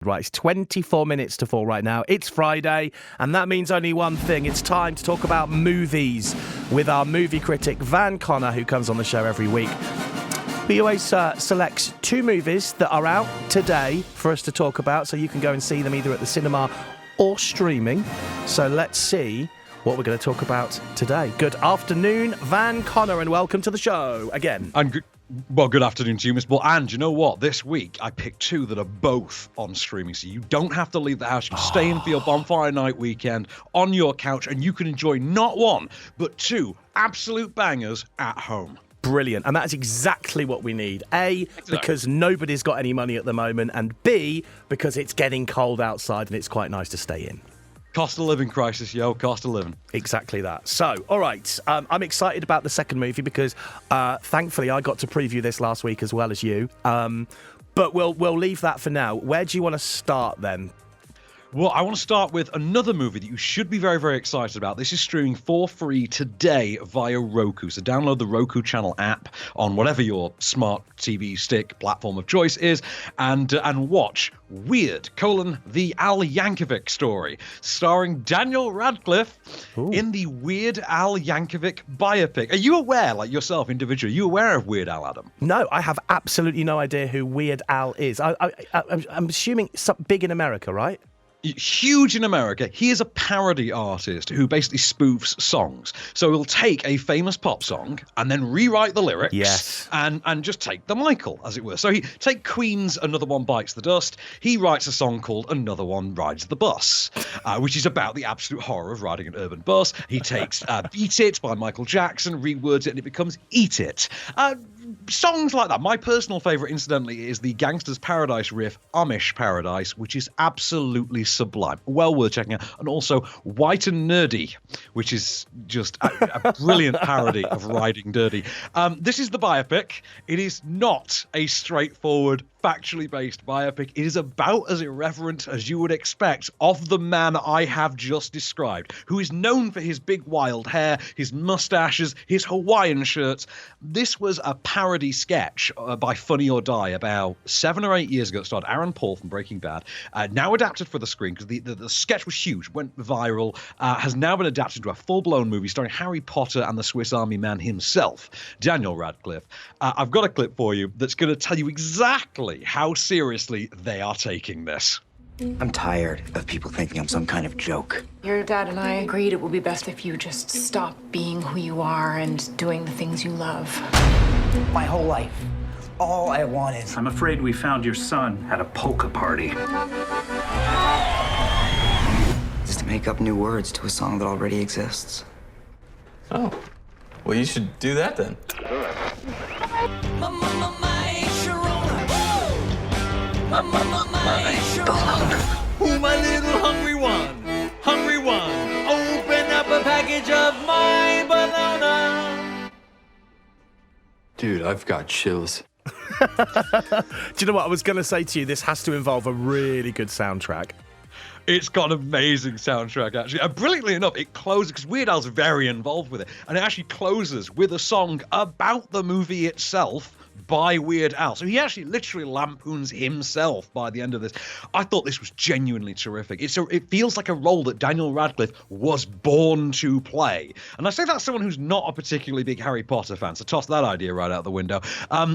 Right, it's 24 minutes to 4 right now. It's Friday, and that means only one thing. It's time to talk about movies with our movie critic, Van Connor, who comes on the show every week. He always selects 2 movies that are out today for us to talk about, so you can go and see them either at the cinema or streaming. So let's see what we're going to talk about today. Good afternoon, Van Connor, and welcome to the show again. And good afternoon to you, Mr. Ball. And you know what? This week, I picked 2 that are both on streaming, so you don't have to leave the house. You can stay in for your bonfire night weekend on your couch, and you can enjoy not 1, but 2 absolute bangers at home. Brilliant. And that's exactly what we need. A, because nobody's got any money at the moment, and B, because it's getting cold outside and it's quite nice to stay in. Cost of living crisis, yo. Cost of living. Exactly that. So, all right. I'm excited about the second movie because, thankfully, I got to preview this last week as well as you. But we'll leave that for now. Where do you want to start then? Well, I want to start with another movie that you should be very, very excited about. This is streaming for free today via Roku. So download the Roku channel app on whatever your smart TV stick platform of choice is and watch Weird, the Al Yankovic Story, starring Daniel Radcliffe in the Weird Al Yankovic biopic. Are you aware, like yourself individually, are you aware of Weird Al, Adam? No, I have absolutely no idea who Weird Al is. I'm assuming it's big in America, right? Huge in America. He is a parody artist who basically spoofs songs. So he'll take a famous pop song and then rewrite the lyrics and just take the Michael, as it were. So he take Queen's Another One Bites the Dust. He writes a song called Another One Rides the Bus, which is about the absolute horror of riding an urban bus. He takes Beat It by Michael Jackson, rewords it, and it becomes Eat It. Songs like that. My personal favourite, incidentally, is the Gangster's Paradise riff, Amish Paradise, which is absolutely sublime. Well worth checking out. And also White and Nerdy, which is just a brilliant parody of Riding Dirty. This is the biopic. It is not a straightforward, factually based biopic. It is about as irreverent as you would expect of the man I have just described, who is known for his big wild hair, his mustaches, his Hawaiian shirts. This was a parody sketch by Funny or Die about 7 or 8 years ago. It starred Aaron Paul from Breaking Bad, now adapted for the screen because the sketch was huge, went viral, has now been adapted into a full-blown movie starring Harry Potter and the Swiss Army Man himself, Daniel Radcliffe. I've got a clip for you that's going to tell you exactly how seriously they are taking this. I'm tired of people thinking I'm some kind of joke. Your dad and I agreed it will be best if you just stop being who you are and doing the things you love. My whole life, all I wanted. I'm afraid we found your son at a polka party. Is to make up new words to a song that already exists. Oh, well, you should do that then. Ooh, my little hungry one, open up a package of my banana. Dude, I've got chills. Do you know what I was going to say to you? This has to involve a really good soundtrack. It's got an amazing soundtrack, actually. Brilliantly enough, it closes, because Weird Al's very involved with it, and it actually closes with a song about the movie itself by Weird Al. So he actually literally lampoons himself by the end of this. I thought this was genuinely terrific. It feels like a role that Daniel Radcliffe was born to play. And I say that's someone who's not a particularly big Harry Potter fan, so toss that idea right out the window.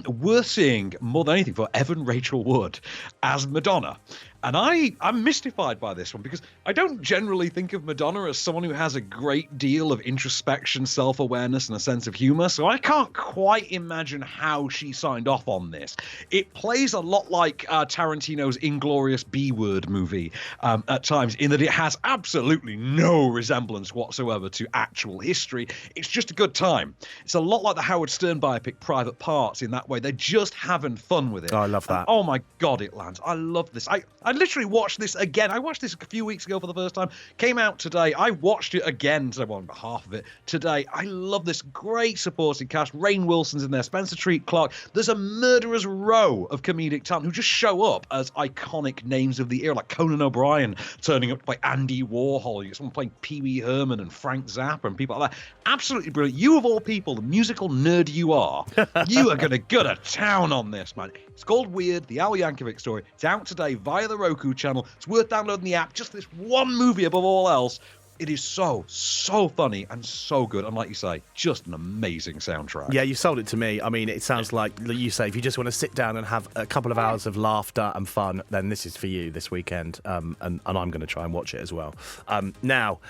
Worth seeing more than anything for Evan Rachel Wood as Madonna. And I'm mystified by this one because I don't generally think of Madonna as someone who has a great deal of introspection, self-awareness, and a sense of humor. So I can't quite imagine how she signed off on this. It plays a lot like Tarantino's Inglourious B-word movie at times, in that it has absolutely no resemblance whatsoever to actual history. It's just a good time. It's a lot like the Howard Stern biopic Private Parts in that way. They're just having fun with it. Oh, I love that. And, oh my God, it lands. I love this. I literally watched this again. I watched this a few weeks ago for the first time. Came out today. I watched it again. So well, half of it today. I love this great supporting cast. Rainn Wilson's in there. Spencer Treat Clark. There's a murderer's row of comedic talent who just show up as iconic names of the era, like Conan O'Brien turning up to play Andy Warhol. You get someone playing Pee Wee Herman and Frank Zappa and people like that. Absolutely brilliant. You of all people, the musical nerd you are, you are going to go to town on this, man. It's called Weird, the Al Yankovic Story. It's out today via the Roku channel. It's worth downloading the app. Just this one movie above all else. It is so funny and so good. And like you say, just an amazing soundtrack. Yeah, you sold it to me. I mean, it sounds like you say, if you just want to sit down and have a couple of hours of laughter and fun, then this is for you this weekend. And I'm going to try and watch it as well. Now,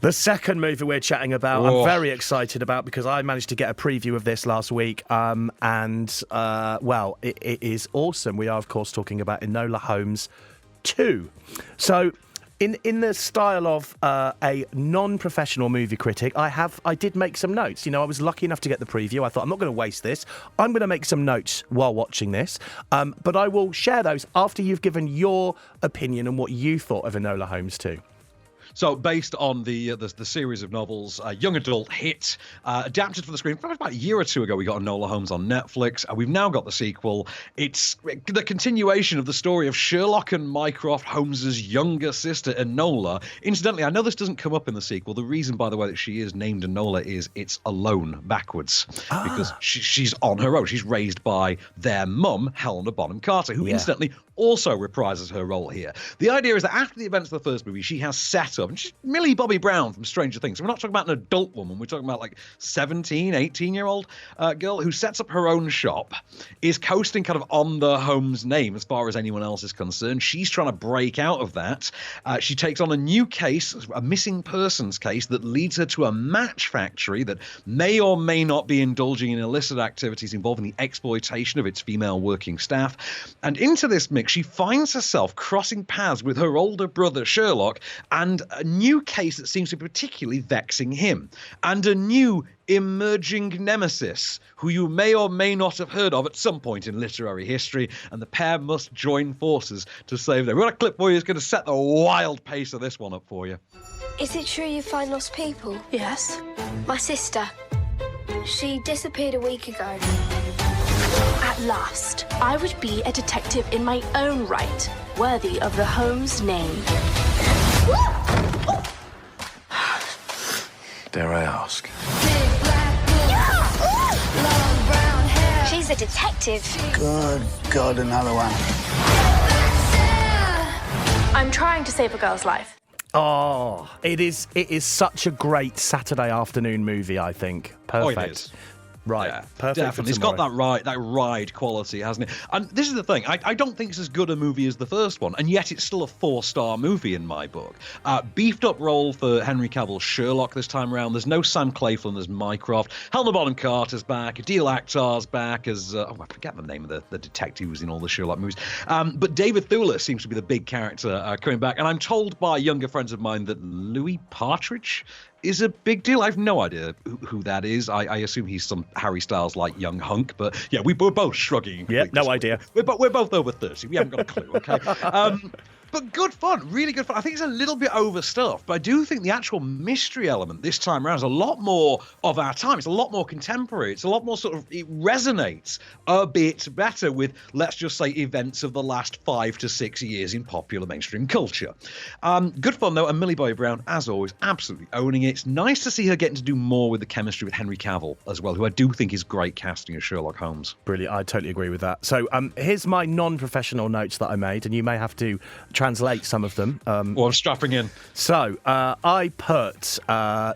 the second movie we're chatting about, I'm very excited about because I managed to get a preview of this last week. Well, it is awesome. We are, of course, talking about Enola Holmes 2. So, in the style of a non-professional movie critic, I did make some notes. You know, I was lucky enough to get the preview. I thought, I'm not going to waste this. I'm going to make some notes while watching this. But I will share those after you've given your opinion on what you thought of Enola Holmes 2. So, based on the series of novels, young adult hit, adapted for the screen probably about a year or two ago, we got Enola Holmes on Netflix. We've now got the sequel. It's the continuation of the story of Sherlock and Mycroft Holmes's younger sister, Enola. Incidentally, I know this doesn't come up in the sequel. The reason, by the way, that she is named Enola is it's alone backwards because she's on her own. She's raised by their mum, Helena Bonham Carter, who incidentally also reprises her role here. The idea is that after the events of the first movie, she has set up, and she's Millie Bobby Brown from Stranger Things. So we're not talking about an adult woman. We're talking about like 17, 18-year-old girl who sets up her own shop, is coasting kind of on the Holmes name as far as anyone else is concerned. She's trying to break out of that. She takes on a new case, a missing persons case, that leads her to a match factory that may or may not be indulging in illicit activities involving the exploitation of its female working staff. And into this mix, she finds herself crossing paths with her older brother, Sherlock, and a new case that seems to be particularly vexing him, and a new emerging nemesis who you may or may not have heard of at some point in literary history, and the pair must join forces to save them. We've got a clip for you that's going to set the wild pace of this one up for you. Is it true you find lost people? Yes. My sister. She disappeared a week ago. At last, I would be a detective in my own right, worthy of the Holmes name. Dare I ask? She's a detective. Good God, another one. I'm trying to save a girl's life. Oh, it is such a great Saturday afternoon movie, I think. Perfect. Oh, it is. Right, yeah, perfect. Definitely, it's got that ride quality, hasn't it? And this is the thing: I don't think it's as good a movie as the first one, and yet it's still a 4-star movie in my book. Beefed up role for Henry Cavill's Sherlock this time around. There's no Sam Claflin as Mycroft. Helena Bonham Carter's back. Adil Akhtar's back as I forget the name of the detective who's in all the Sherlock movies. But David Thewlis seems to be the big character coming back, and I'm told by younger friends of mine that Louis Partridge is a big deal. I have no idea who that is. I assume he's some Harry Styles like young hunk, but yeah, we're both shrugging. Yeah, no idea. We're both over 30. We haven't got a clue, okay? But good fun, really good fun. I think it's a little bit overstuffed, but I do think the actual mystery element this time around is a lot more of our time. It's a lot more contemporary. It's a lot more it resonates a bit better with, let's just say, events of the last 5 to 6 years in popular mainstream culture. Good fun, though, and Millie Bobby Brown, as always, absolutely owning it. It's nice to see her getting to do more with the chemistry with Henry Cavill as well, who I do think is great casting as Sherlock Holmes. Brilliant. I totally agree with that. So here's my non-professional notes that I made, and you may have to translate some of them. Well, I'm strapping in. So I put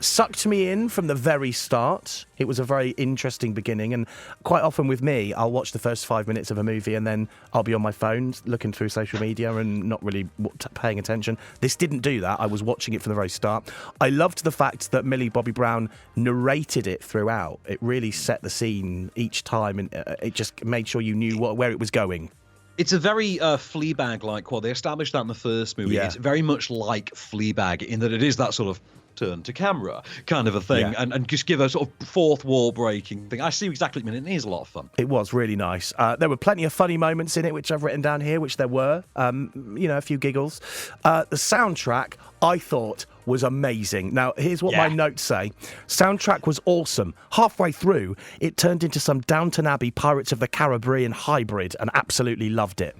sucked me in from the very start. It was a very interesting beginning, and quite often with me, I'll watch the first 5 minutes of a movie and then I'll be on my phone looking through social media and not really paying attention. This didn't do that. I was watching it from the very start. I loved the fact that Millie Bobby Brown narrated it throughout. It really set the scene each time, and it just made sure you knew where it was going. It's a very Fleabag-like quad. They established that in the first movie. Yeah. It's very much like Fleabag in that it is that sort of turn to camera kind of a thing, and just give a sort of fourth wall breaking thing. I see exactly what you mean. It is a lot of fun. It was really nice. There were plenty of funny moments in it, which I've written down here, which there were. A few giggles. The soundtrack, I thought, was amazing. Now, here's what my notes say. Soundtrack was awesome. Halfway through, it turned into some Downton Abbey Pirates of the Caribbean hybrid, and absolutely loved it.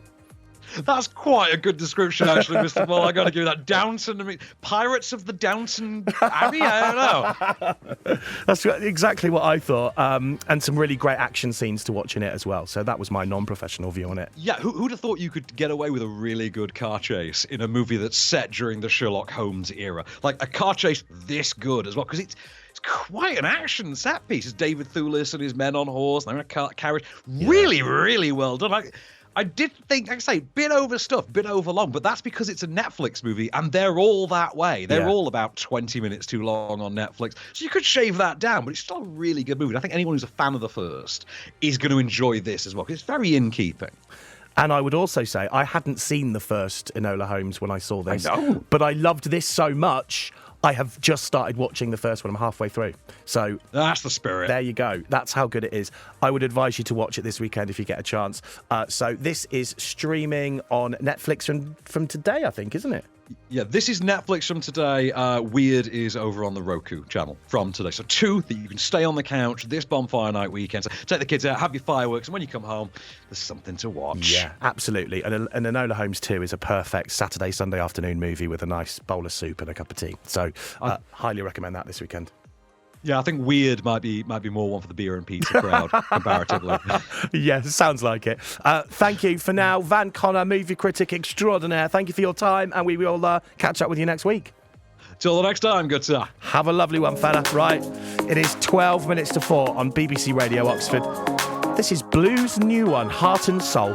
That's quite a good description, actually, Mr. Mull. I got to give you that. Downton, I mean, Pirates of the Downton Abbey? I don't know. That's exactly what I thought. And some really great action scenes to watch in it as well. So that was my non-professional view on it. Yeah, who'd have thought you could get away with a really good car chase in a movie that's set during the Sherlock Holmes era? Like, a car chase this good as well, because it's quite an action set piece. It's David Thewlis and his men on horse, and they're in a carriage. Really, really well done. I did think, like I say, bit overstuffed, bit overlong, but that's because it's a Netflix movie, and they're all that way. They're all about 20 minutes too long on Netflix. So you could shave that down, but it's still a really good movie. I think anyone who's a fan of the first is going to enjoy this as well, because it's very in keeping. And I would also say I hadn't seen the first Enola Holmes when I saw this. I know. But I loved this so much, I have just started watching the first one. I'm halfway through. So that's the spirit. There you go. That's how good it is. I would advise you to watch it this weekend if you get a chance. So this is streaming on Netflix from today, I think, isn't it? Yeah, this is Netflix from today. Weird is over on the Roku channel from today. So 2 that you can stay on the couch this bonfire night weekend. So take the kids out, have your fireworks, and when you come home, there's something to watch. Yeah, absolutely. And Enola Holmes 2 is a perfect Saturday, Sunday afternoon movie with a nice bowl of soup and a cup of tea. So highly recommend that this weekend. Yeah, I think Weird might be more one for the beer and pizza crowd, comparatively. Yeah, sounds like it. Thank you for now, Van Connor, movie critic extraordinaire. Thank you for your time, and we will catch up with you next week. Till the next time, good sir. Have a lovely one, fella. Right, it is 12 minutes to 4 on BBC Radio Oxford. This is Blue's new one, Heart and Soul.